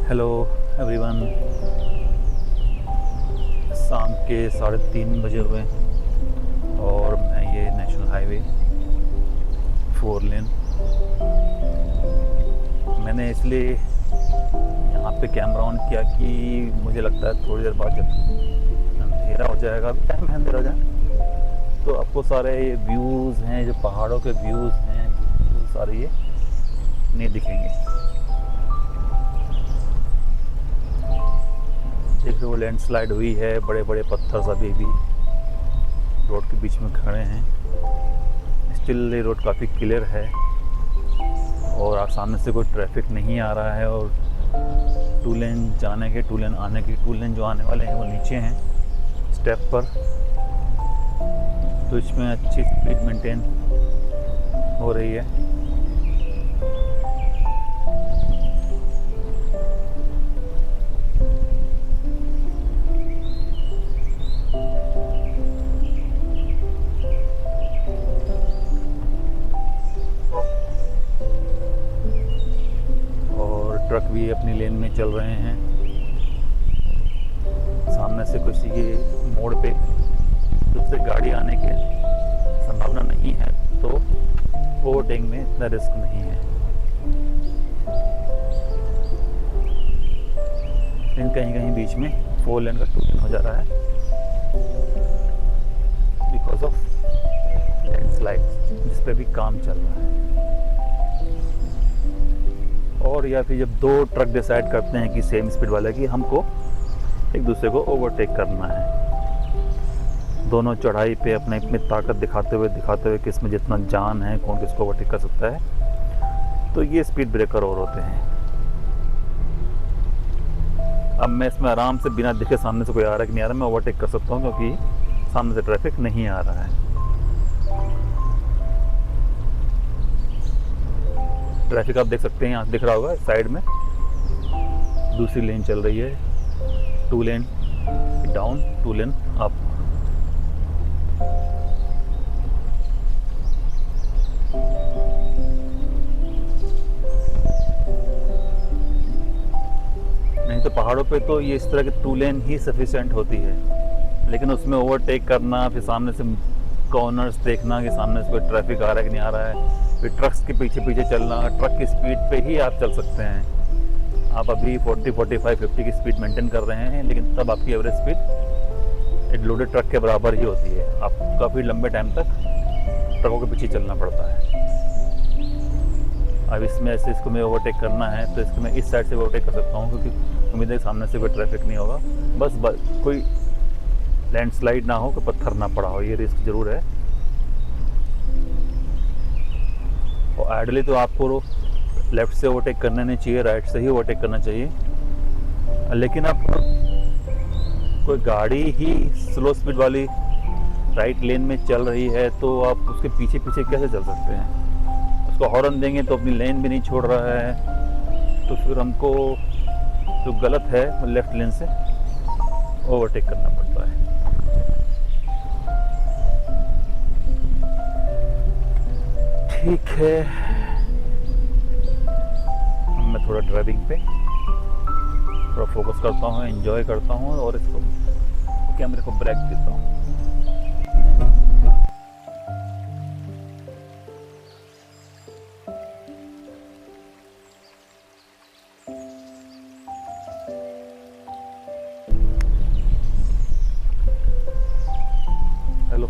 Hello everyone. शाम के 3:30 बजे हुए और मैं ये नेशनल हाईवे 4 लेन मैंने इसलिए यहाँ पे कैमरा ऑन किया कि मुझे लगता है थोड़ी देर बाद जब अंधेरा हो जाएगा, अभी टाइम है अंधेरा हो जाए, तो आपको सारे ये व्यूज़ हैं, जो पहाड़ों के व्यूज़ हैं, वो सारे ये नहीं दिखेंगे। देख रहे हो लैंडस्लाइड हुई है, बड़े बड़े पत्थर सभी भी रोड के बीच में खड़े हैं। स्टिल ये रोड काफ़ी क्लियर है और सामने से कोई ट्रैफिक नहीं आ रहा है। और 2 लेन जाने के, 2 लेन आने के, 2 लेन जो आने वाले हैं वो नीचे हैं स्टेप पर, तो इसमें अच्छी स्पीड मेंटेन हो रही है। ट्रक भी अपनी लेन में चल रहे हैं। सामने से किसी के मोड़ पे दूसरी गाड़ी आने की संभावना नहीं है, तो ओवरटेक में इतना रिस्क नहीं है। लेकिन कहीं कहीं बीच में 4 लेन का 2 लेन हो जा रहा है बिकॉज ऑफ लैंडस्लाइड, जिस पे भी काम चल रहा है। और या फिर जब 2 ट्रक डिसाइड करते हैं कि सेम स्पीड वाले की हमको एक दूसरे को ओवरटेक करना है, दोनों चढ़ाई पे अपने अपनी ताकत दिखाते हुए किस में जितना जान है, कौन किसको ओवरटेक कर सकता है, तो ये स्पीड ब्रेकर और होते हैं। अब मैं इसमें आराम से बिना दिखे सामने से कोई आ रहा है कि नहीं आ रहा, मैं ओवरटेक कर सकता हूँ क्योंकि सामने से ट्रैफिक नहीं आ रहा है। ट्रैफिक आप देख सकते हैं, यहाँ दिख रहा होगा साइड में दूसरी लेन चल रही है, 2 लेन डाउन, 2 लेन अप। नहीं तो पहाड़ों पे तो ये इस तरह की 2 लेन ही सफिशिएंट होती है, लेकिन उसमें ओवरटेक करना, फिर सामने से कॉर्नर्स देखना कि सामने से कोई ट्रैफिक आ रहा है कि नहीं आ रहा है, फिर ट्रक्स के पीछे पीछे चलना। ट्रक की स्पीड पे ही आप चल सकते हैं। आप अभी 40, 45, 50 की स्पीड मेंटेन कर रहे हैं, लेकिन तब आपकी एवरेज स्पीड एक लोडेड ट्रक के बराबर ही होती है। आपको काफ़ी लंबे टाइम तक ट्रकों के पीछे चलना पड़ता है। अब इसमें ऐसे इसको मैं ओवरटेक करना है तो इसको मैं इस साइड से ओवरटेक कर सकता हूँ, क्योंकि उम्मीद है सामने से कोई ट्रैफिक नहीं होगा, बस कोई लैंडस्लाइड ना हो, कोई पत्थर ना पड़ा हो, ये रिस्क ज़रूर है। और आइडली तो आपको लेफ़्ट से ओवरटेक करना नहीं चाहिए, राइट से ही ओवरटेक करना चाहिए। लेकिन आप कोई गाड़ी ही स्लो स्पीड वाली राइट लेन में चल रही है तो आप उसके पीछे पीछे कैसे चल सकते हैं? उसको हॉर्न देंगे तो अपनी लेन भी नहीं छोड़ रहा है, तो फिर हमको जो गलत है लेफ़्ट लेन से ओवरटेक करना पड़ता है। ठीक है, मैं थोड़ा ड्राइविंग पे थोड़ा फोकस करता हूँ, एंजॉय करता हूँ और इसको कैमरे को ब्रेक देता हूँ। हेलो,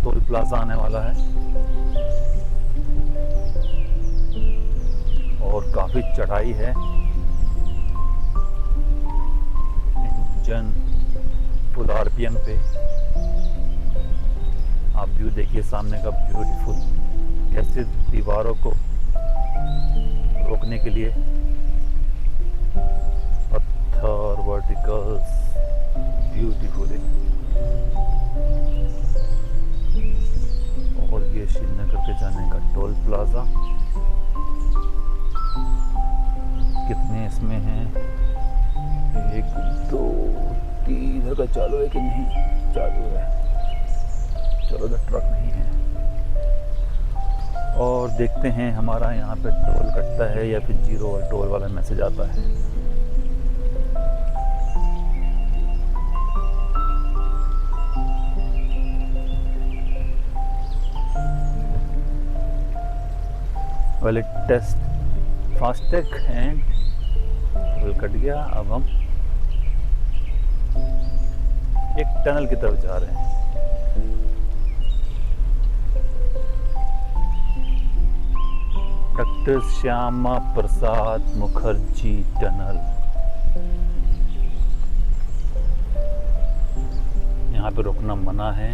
टोल प्लाजा आने वाला है और काफ़ी चढ़ाई है। इंजन फुल आरपीएम पे। आप व्यू देखिए सामने का, ब्यूटीफुल, कैसे दीवारों को रोकने के लिए पत्थर, वर्टिकल्स, ब्यूटीफुल है। और ये श्रीनगर के जाने का टोल प्लाजा। में हैं। 1 2 3 इधर का चालू है कि नहीं? चालू है। चलो इधर ट्रक नहीं है। और देखते हैं हमारा यहाँ पे टोल कटता है या फिर 0 टोल वाला मैसेज आता है। Well, it test FASTag and told cut गया। अब हम एक टनल की तरफ जा रहे हैं। Doctor Shyama Prasad Mukherjee tunnel. यहाँ पे रुकना मना है।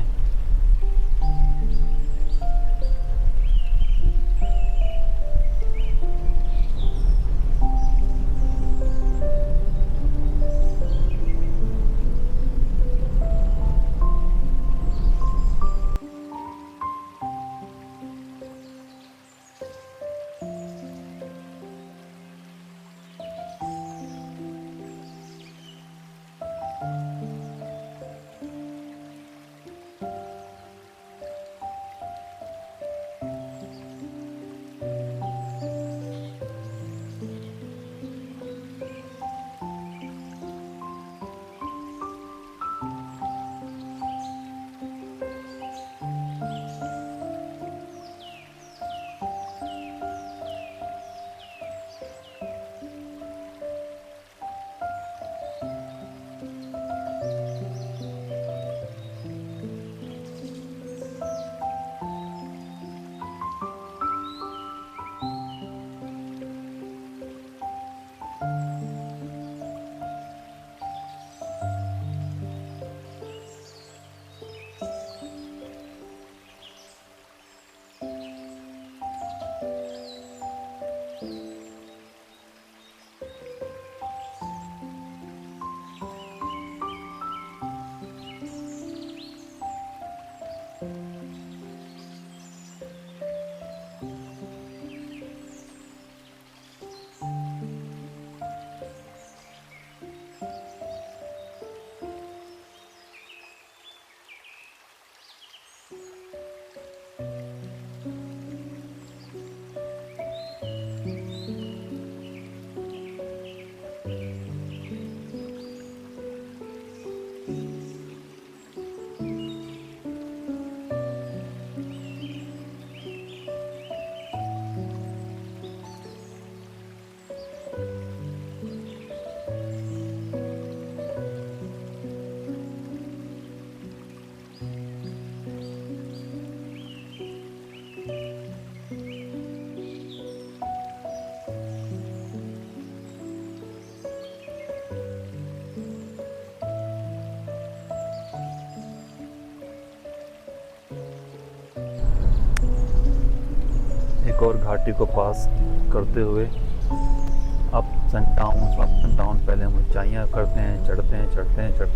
एक और घाटी को पास करते हुए अप्स एंड डाउन, पहले हम ऊंचाइयाँ करते हैं, चढ़ते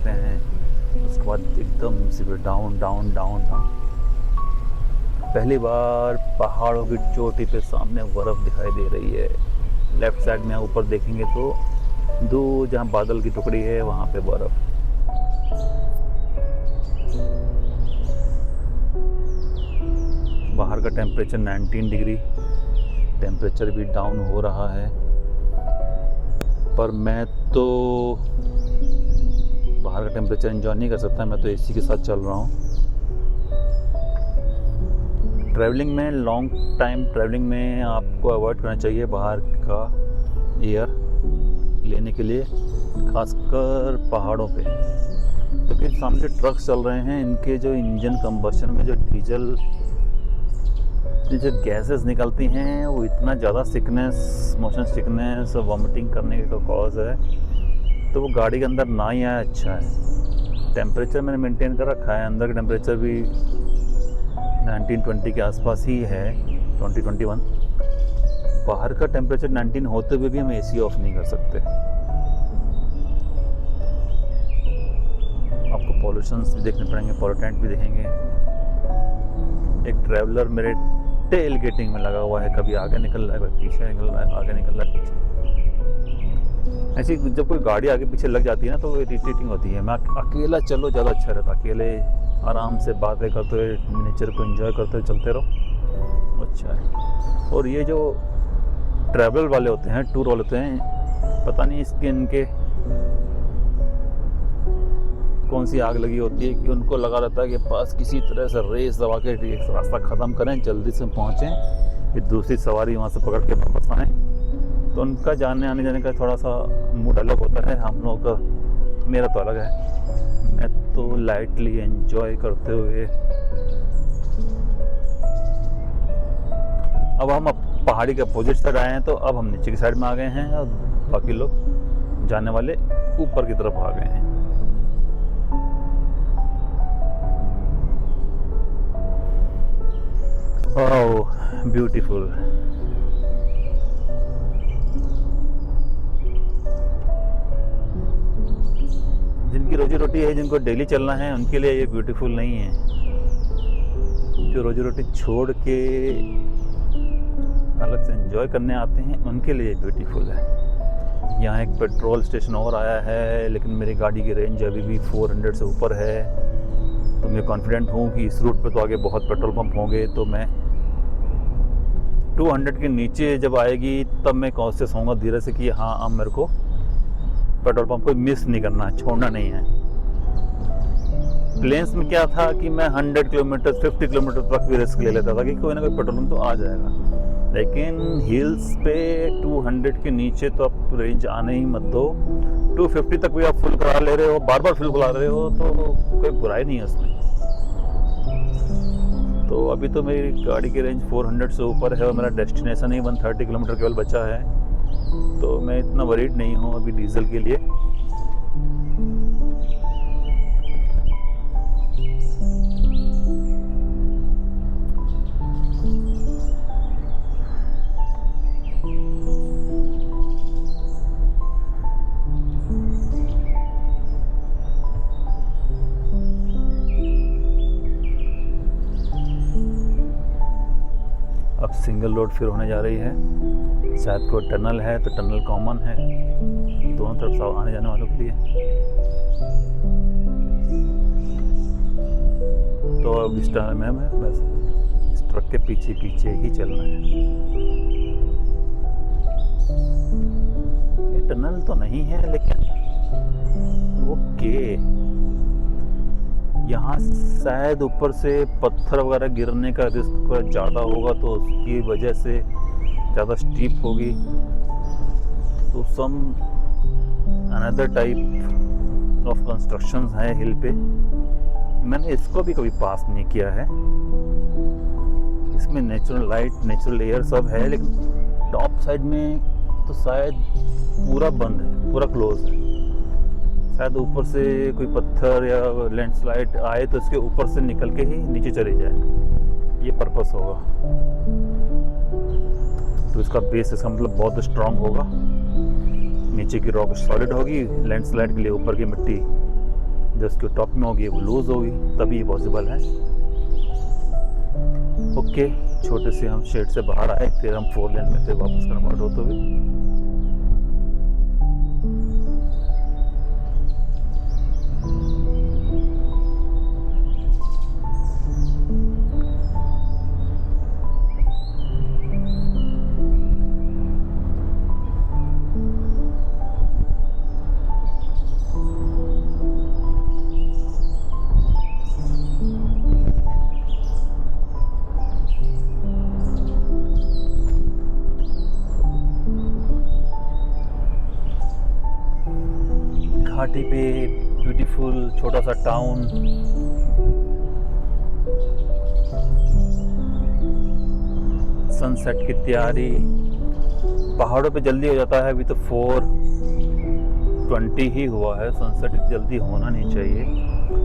हैं, उसके बाद एकदम से डाउन डाउन डाउन डाउन। पहली बार पहाड़ों की चोटी पे सामने बर्फ़ दिखाई दे रही है। लेफ्ट साइड में ऊपर देखेंगे तो दूर जहाँ बादल की टुकड़ी है वहाँ पे बर्फ़। बाहर का टेम्परेचर 19 डिग्री, टेम्परेचर भी डाउन हो रहा है, पर मैं तो बाहर का टेम्परेचर एंजॉय नहीं कर सकता। मैं तो एसी के साथ चल रहा हूँ। ट्रैवलिंग में, लॉन्ग टाइम ट्रैवलिंग में आपको अवॉइड करना चाहिए बाहर का एयर लेने के लिए, खासकर पहाड़ों पे, क्योंकि तो सामने ट्रक्स चल रहे हैं। इनके जो इंजन कंबशन में जो डीजल जो गैसेस निकलती हैं वो इतना ज़्यादा सिकनेस, मोशन सिकनेस, वॉमिटिंग करने का कॉज है, तो वो गाड़ी के अंदर ना ही आया अच्छा है। टेम्परेचर मैंने मेंटेन कर रखा है, अंदर का टेम्परेचर भी 19-20 के आसपास ही है, 20-21। बाहर का टेम्परेचर 19 होते हुए भी हम एसी ऑफ नहीं कर सकते। आपको पॉल्यूशंस भी देखने पड़ेंगे, पॉल्यूटेंट भी देखेंगे। एक ट्रैवलर मेरे टेल गेटिंग में लगा हुआ है, कभी आगे निकल रहा है, कभी पीछे निकल रहा है, आगे निकल रहा है, पीछे। ऐसी जब कोई गाड़ी आगे पीछे लग जाती है ना तो वो इरिटेटिंग होती है। मैं अकेला चलो ज़्यादा अच्छा रहता, अकेले आराम से बातें करते हुए नेचर को एंजॉय करते हुए चलते रहो, अच्छा है। और ये जो ट्रैवल वाले होते हैं, टूर वाले होते हैं, पता नहीं इसके इनके कौन सी आग लगी होती है कि उनको लगा रहता है कि बस किसी तरह से रेस दबा के एक रास्ता ख़त्म करें, जल्दी से पहुँचें, फिर दूसरी सवारी वहाँ से पकड़ के वापस आएँ। तो उनका जाने आने जाने का थोड़ा सा मूड अलग होता है, हम लोगों का, मेरा तो अलग है। मैं तो लाइटली एंजॉय करते हुए अब हम पहाड़ी के अपोजिट साइड आए हैं, तो अब हम नीचे की साइड में आ गए हैं और बाकी लोग जाने वाले ऊपर की तरफ आ गए हैं। Oh beautiful. जिनकी रोजी रोटी है, जिनको डेली चलना है, उनके लिए ये ब्यूटीफुल नहीं है। जो रोजी रोटी छोड़ के अलग से एंजॉय करने आते हैं, उनके लिए ब्यूटीफुल है। यहाँ एक पेट्रोल स्टेशन और आया है, लेकिन मेरी गाड़ी की रेंज अभी भी 400 से ऊपर है, तो मैं कॉन्फिडेंट हूँ कि इस रूट पे तो आगे बहुत पेट्रोल पंप होंगे। तो मैं 200 के नीचे जब आएगी तब मैं कोशिश होऊंगा धीरे से कि हाँ अब मेरे को पेट्रोल पंप को मिस नहीं करना है, छोड़ना नहीं है। प्लेन्स में क्या था कि मैं 100 किलोमीटर 50 किलोमीटर तक भी रिस्क ले लेता था कि कोई ना कोई पेट्रोल पंप तो आ जाएगा, लेकिन हिल्स पे 200 के नीचे तो आप रेंज आने ही मत दो। 250 तक भी आप फुल करा ले रहे हो, बार बार फुल करा रहे हो, तो कोई बुराई नहीं है उसमें। तो अभी तो मेरी गाड़ी की रेंज 400 से ऊपर है और मेरा डेस्टिनेशन ही 130 किलोमीटर केवल बचा है, तो मैं इतना वरीड नहीं हूँ अभी डीजल के लिए। अब सिंगल रोड फिर होने जा रही है, शायद कोई टनल है तो टनल कॉमन है दोनों तरफ से आने जाने वालों के लिए। तो अब इस टनल में हमें बस इस ट्रक के पीछे पीछे ही चलना है। ये टनल तो नहीं है लेकिन ओके, यहाँ शायद ऊपर से पत्थर वगैरह गिरने का रिस्क ज़्यादा होगा, तो उसकी वजह से ज़्यादा स्टीप होगी। तो some another type of constructions हैं हिल पे। मैंने इसको भी कभी पास नहीं किया है। इसमें नेचुरल लाइट, नेचुरल एयर सब है, लेकिन टॉप साइड में तो शायद पूरा बंद है, पूरा क्लोज है। शायद ऊपर से कोई पत्थर या लैंडस्लाइड आए तो इसके ऊपर से निकल के ही नीचे चले जाए, ये पर्पस होगा। तो इसका बेस, इसका मतलब बहुत स्ट्रांग होगा, नीचे की रॉक सॉलिड होगी, लैंडस्लाइड के लिए ऊपर की मिट्टी जो उसके टॉप में होगी वो लूज होगी, तभी ये पॉसिबल है। ओके, छोटे से हम शेड से बाहर आए, फिर हम 4 लेन में फिर वापस कन्वर्ट होते हुए। घाटी पे ब्यूटीफुल छोटा सा टाउन, सनसेट की तैयारी। पहाड़ों पे जल्दी हो जाता है, अभी तो 4:20 ही हुआ है, सनसेट जल्दी होना नहीं चाहिए,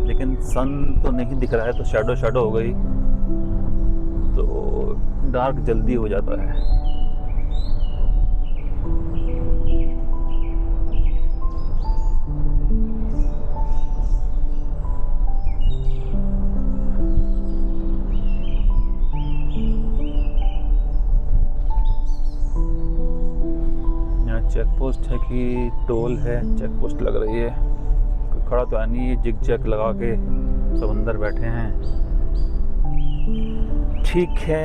लेकिन सन तो नहीं दिख रहा है, तो शैडो हो गई, तो डार्क जल्दी हो जाता है। चेक पोस्ट है कि टोल है? चेक पोस्ट लग रही है, कोई खड़ा तो है नहीं, जिग जैग लगा के सब अंदर बैठे हैं। ठीक है,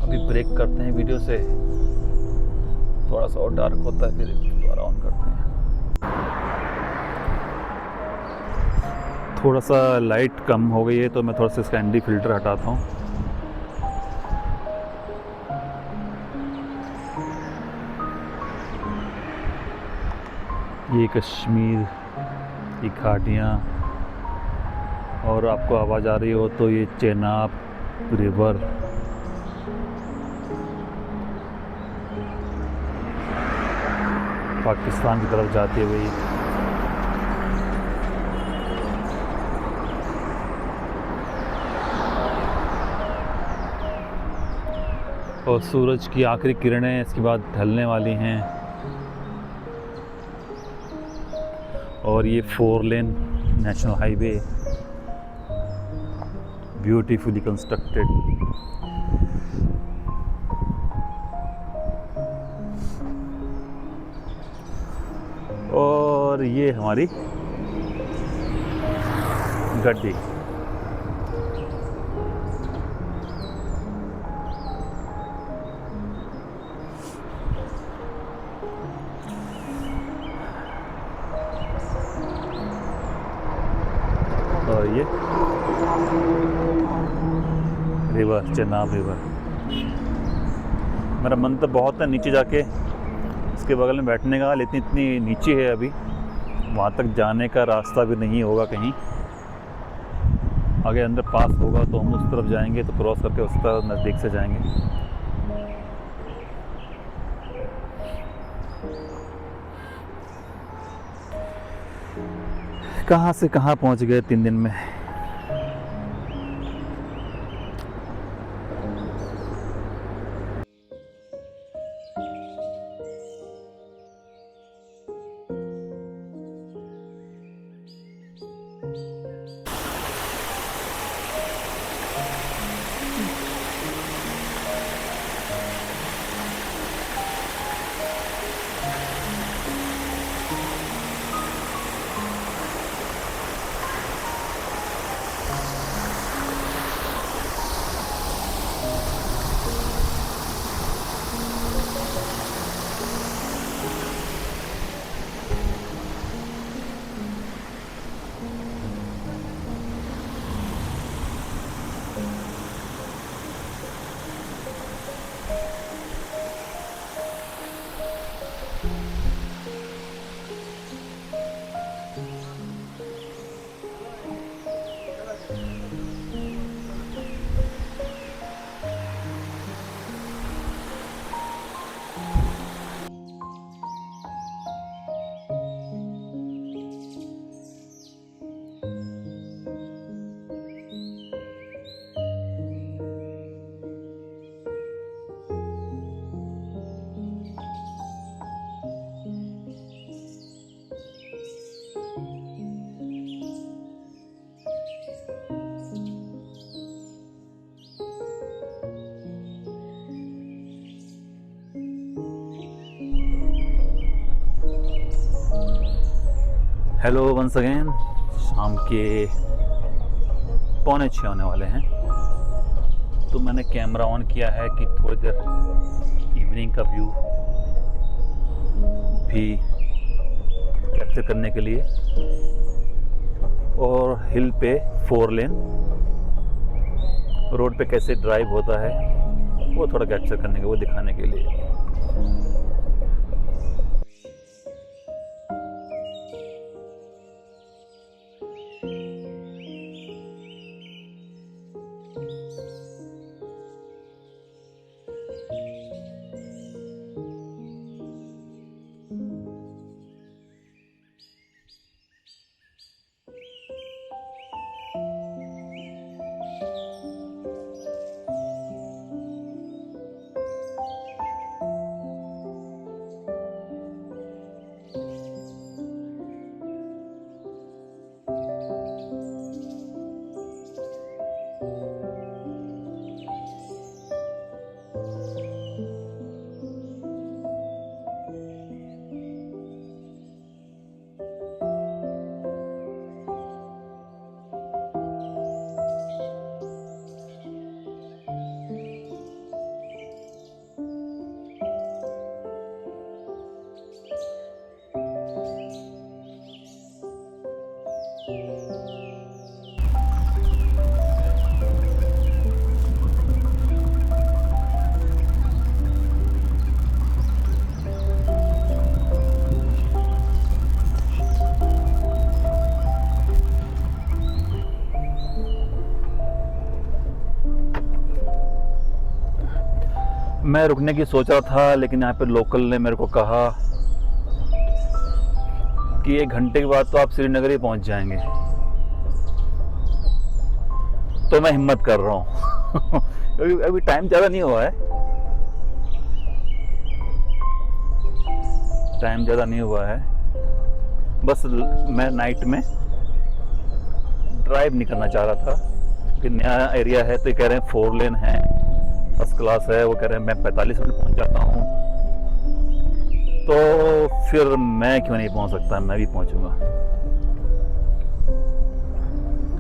अभी ब्रेक करते हैं वीडियो से, थोड़ा सा और डार्क होता है फिर दोबारा ऑन करते हैं। थोड़ा सा लाइट कम हो गई है तो मैं थोड़ा सा इसका एनडी फिल्टर हटाता हूँ। ये कश्मीर की घाटियाँ, और आपको आवाज़ आ रही हो तो ये चेनाब रिवर। पाकिस्तान की तरफ जाती है वही। और सूरज की आखिरी किरणें इसके बाद ढलने वाली हैं। और ये 4 lane national highway beautifully constructed. और ये हमारी गड्डी। और ये रिवर, चेनाब रिवर। मेरा मन तो बहुत है नीचे जाके इसके बगल में बैठने का, लेकिन इतनी नीचे है अभी, वहाँ तक जाने का रास्ता भी नहीं होगा। कहीं आगे अंदर पास होगा तो हम उस तरफ जाएंगे, तो क्रॉस करके उस तरफ नज़दीक से जाएंगे। कहाँ से कहाँ पहुँच गए 3 दिन में। हेलो वंस अगेन, शाम के 5:45 होने वाले हैं। तो मैंने कैमरा ऑन किया है कि थोड़ी देर इवनिंग का व्यू भी कैप्चर करने के लिए, और हिल पे 4 लेन रोड पे कैसे ड्राइव होता है वो थोड़ा कैप्चर करने के, वो दिखाने के लिए। मैं रुकने की सोच रहा था, लेकिन यहाँ पे लोकल ने मेरे को कहा कि 1 घंटे के बाद तो आप श्रीनगर ही पहुँच जाएंगे। तो मैं हिम्मत कर रहा हूँ अभी टाइम ज़्यादा नहीं हुआ है, टाइम ज़्यादा नहीं हुआ है। बस मैं नाइट में ड्राइव नहीं करना चाह रहा था, क्योंकि नया एरिया है। तो ये कह रहे हैं 4 लेन है, फर्स्ट क्लास है। वो कह रहे हैं मैं 45 मिनट पहुंच जाता हूँ, तो फिर मैं क्यों नहीं पहुंच सकता, मैं भी पहुंचूंगा।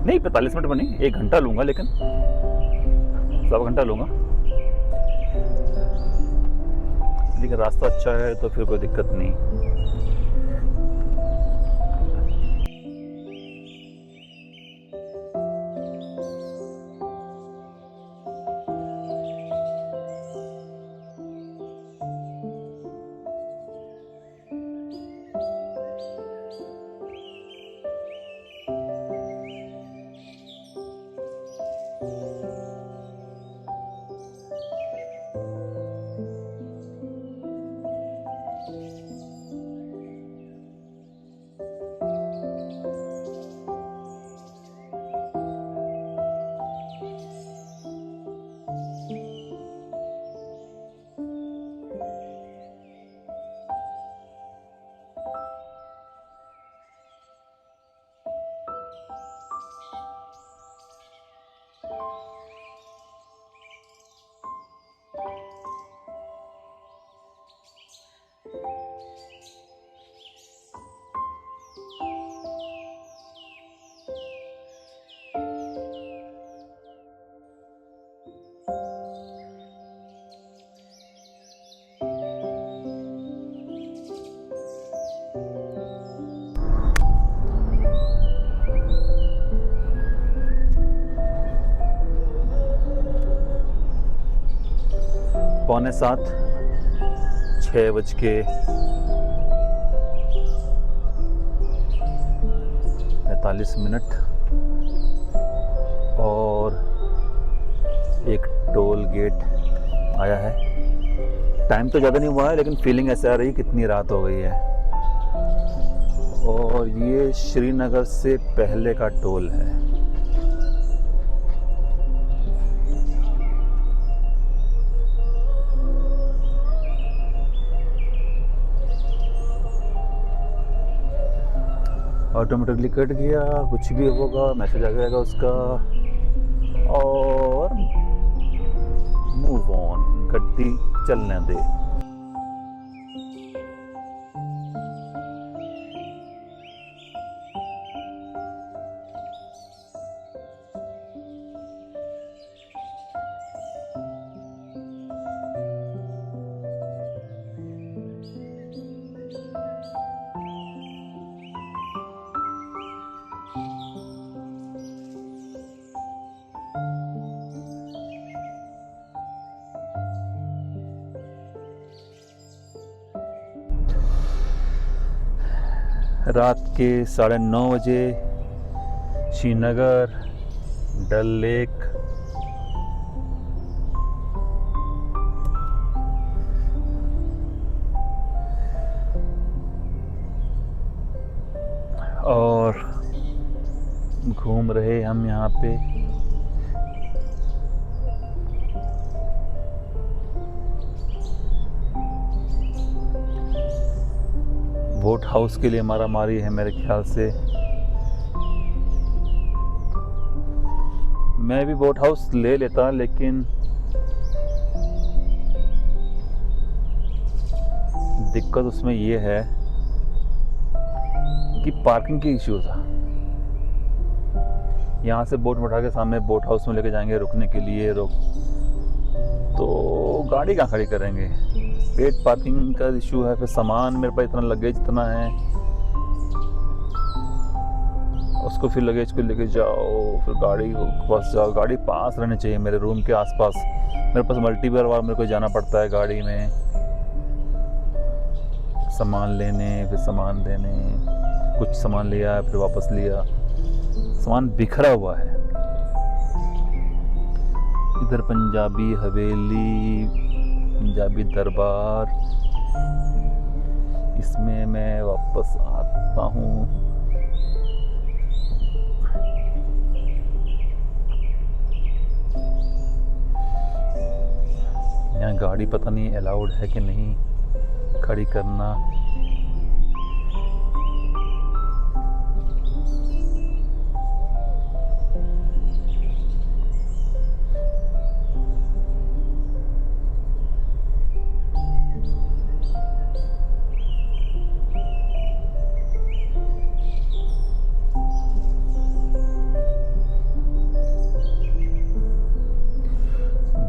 नहीं 45 मिनट में नहीं, 1 घंटा लूँगा, लेकिन 1.25 घंटा लूँगा। लेकिन रास्ता अच्छा है तो फिर कोई दिक्कत नहीं। पौने 7, 6:45 और एक टोल गेट आया है। टाइम तो ज़्यादा नहीं हुआ है, लेकिन फीलिंग ऐसे आ रही है कितनी रात हो गई है। और ये श्रीनगर से पहले का टोल है। ऑटोमेटिकली कट गया, कुछ भी होगा मैसेज आ जाएगा उसका, और मूव ऑन, गड्डी चलने दे। रात के 9:30 बजे श्रीनगर, डल लेक, और घूम रहे हम यहाँ पे। बोट हाउस के लिए मारा मारी है मेरे ख्याल से। मैं भी बोट हाउस ले लेता, लेकिन दिक्कत उसमें ये है कि पार्किंग की इश्यू था। यहाँ से बोट उठा के सामने बोट हाउस में लेके जाएंगे रुकने के लिए, तो गाड़ी कहाँ खड़ी करेंगे। पेड पार्किंग का इशू है। फिर सामान मेरे पास इतना लगेज इतना है, उसको फिर लगेज को लेके जाओ, फिर गाड़ी के पास जाओ। गाड़ी पास रहनी चाहिए मेरे रूम के आसपास। मेरे पास मल्टीपल बार मेरे को जाना पड़ता है गाड़ी में, सामान लेने, फिर सामान देने। कुछ सामान लिया फिर वापस लिया, सामान बिखरा हुआ है। इधर पंजाबी हवेली पंजाबी दरबार, इसमें मैं वापस आता हूँ। यहाँ गाड़ी पता नहीं अलाउड है कि नहीं खड़ी करना।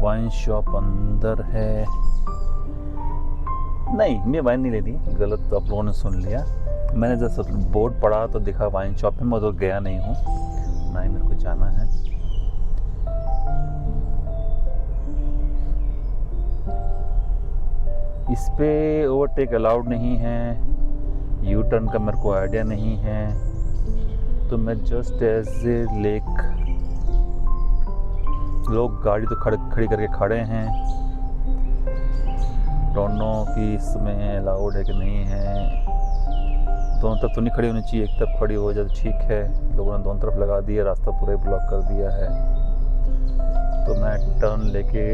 वाइन शॉप अंदर है। नहीं, मैं वाइन नहीं लेनी, गलत तो आप लोगों ने सुन लिया। मैंने जैसे बोर्ड पढ़ा तो दिखा वाइन शॉप में, मैं तो गया नहीं हूँ, ना ही मेरे को जाना है। इस पे ओवरटेक अलाउड नहीं है, यू टर्न का मेरे को आइडिया नहीं है, तो मैं जस्ट एज ए लेक, लोग गाड़ी तो खड़ी करके खड़े हैं, डोंट नो कि इसमें अलाउड है कि नहीं है। दोनों तरफ तो नहीं खड़ी होनी चाहिए, एक तरफ खड़ी हो जाए ठीक है। लोगों ने दोनों तरफ लगा दिया, रास्ता पूरा ब्लॉक कर दिया है, तो मैं टर्न लेके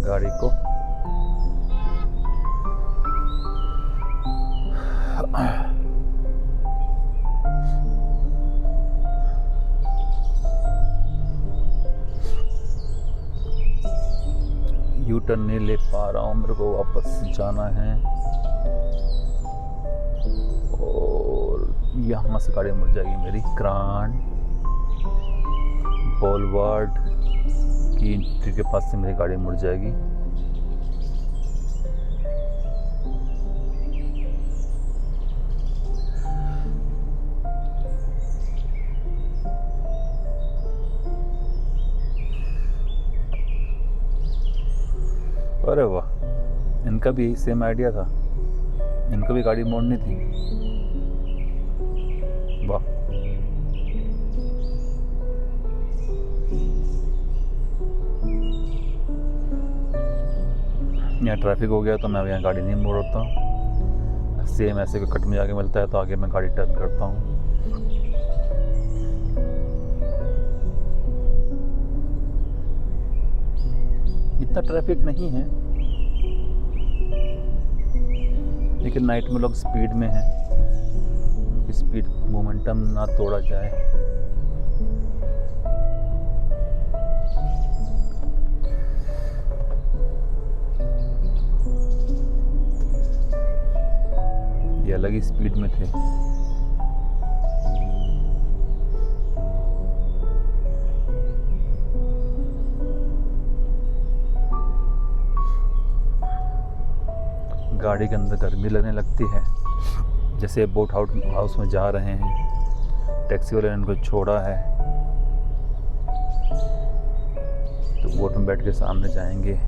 गाड़ी को यू टर्न नहीं ले पा रहा हूँ, मेरे को वापस जाना है। और यहाँ से गाड़ी मुड़ जाएगी मेरी, ग्रांड बोलवर्ड की एंट्री के पास से मेरी गाड़ी मुड़ जाएगी। अरे वाह, इनका भी सेम आइडिया था, इनको भी गाड़ी मोड़नी थी। वाह, यहाँ ट्रैफिक हो गया तो मैं अब यहाँ गाड़ी नहीं मोड़ता हूँ। सेम ऐसे कट में जाके मिलता है तो आगे मैं गाड़ी टर्न करता हूँ। इतना ट्रैफिक नहीं है, लेकिन नाइट में लोग स्पीड में हैं, उनकी स्पीड मोमेंटम ना तोड़ा जाए। ये अलग ही स्पीड में थे। गाड़ी के अंदर गर्मी लगने लगती है। जैसे बोट हाउस में जा रहे हैं, टैक्सी वाले ने उनको छोड़ा है तो बोट में बैठ के सामने जाएंगे।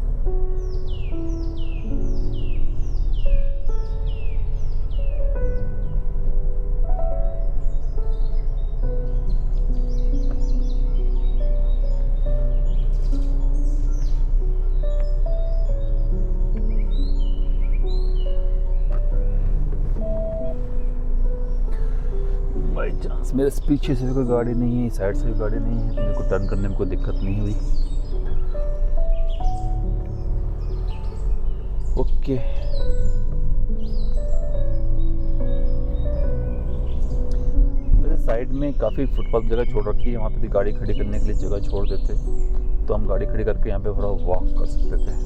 बाई चांस मेरे पीछे से भी कोई गाड़ी नहीं है, साइड से भी गाड़ी नहीं है, तो मेरे को टर्न करने में कोई दिक्कत नहीं हुई। ओके, मेरे साइड में काफ़ी फुटपाथ जगह छोड़ रखी है, वहाँ पे भी गाड़ी खड़ी करने के लिए जगह छोड़ देते तो हम गाड़ी खड़ी करके यहाँ पे थोड़ा वॉक कर सकते थे।